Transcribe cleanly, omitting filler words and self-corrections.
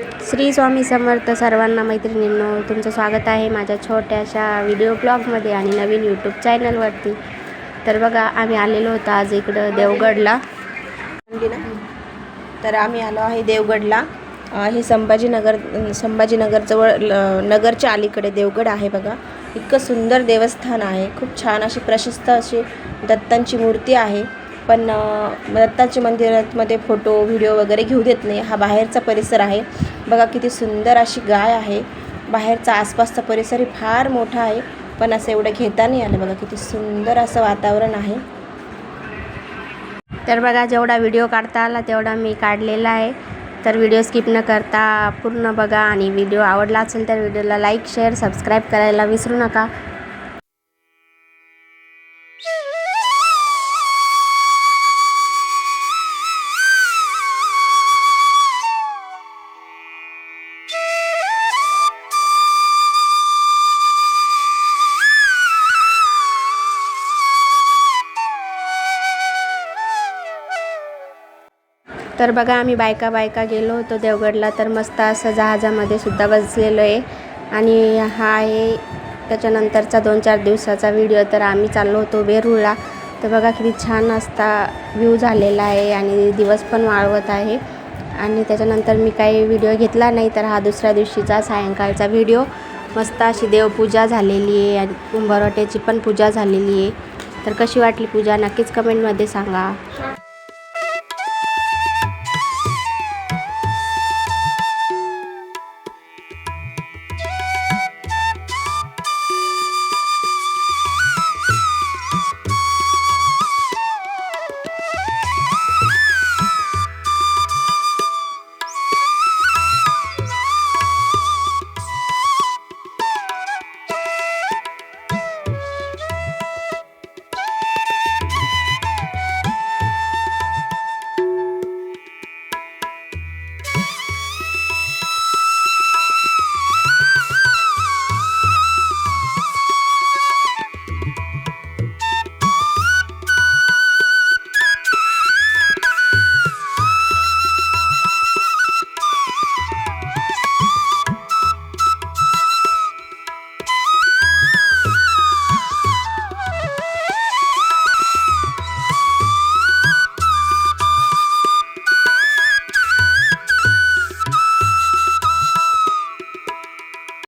श्री स्वामी समर्थ सर्वांना मैत्रिणींनो, तुमचं स्वागत आहे माझ्या छोट्याशा व्हिडिओ ब्लॉगमध्ये आणि नवीन यूट्यूब चॅनलवरती. तर बघा, आम्ही आलेलो होतो आज इकडं देवगडला. तर आम्ही आलो आहे देवगडला. हे संभाजीनगरजवळ नगरच्या अलीकडे देवगड आहे. बघा, इतकं सुंदर देवस्थान आहे. खूप छान अशी प्रशस्त अशी दत्तांची मूर्ती आहे. पण दत्ताच्या मंदिरामध्ये फोटो व्हिडिओ वगैरे घेऊ देत नाही. हा बाहेरचा परिसर आहे. बघा किती सुंदर अशी गाय आहे. बाहेरचा आसपासचा परिसर फार मोठा आहे, पण असं एवढं घेता नाही आलं. बघा किती सुंदर असं वातावरण आहे. तर बघा, जेवढा व्हिडिओ काढता आला तेवढा मी काढलेला आहे. तर व्हिडिओ स्किप न करता पूर्ण बघा, आणि व्हिडिओ आवडला असेल तर व्हिडिओला लाईक शेअर सबस्क्राईब करायला विसरू नका. तर बघा, आम्ही बायका गेलो होतो देवगडला. तर मस्त असं जहाजामध्ये सुद्धा बसलेलो आहे. आणि हा आहे त्याच्यानंतरचा 2-4 दिवसाचा व्हिडिओ. तर आम्ही चाललो होतो वेरूळला. तर बघा किती छान असता व्ह्यू झालेला आहे, आणि दिवस पण वाळवत आहे. आणि त्याच्यानंतर मी काही व्हिडिओ घेतला नाही. तर हा दुसऱ्या दिवशीचा सायंकाळचा व्हिडिओ. मस्त अशी देवपूजा झालेली आहे, आणि कुंभारवाट्याची पण पूजा झालेली आहे. तर कशी वाटली पूजा नक्कीच कमेंटमध्ये सांगा.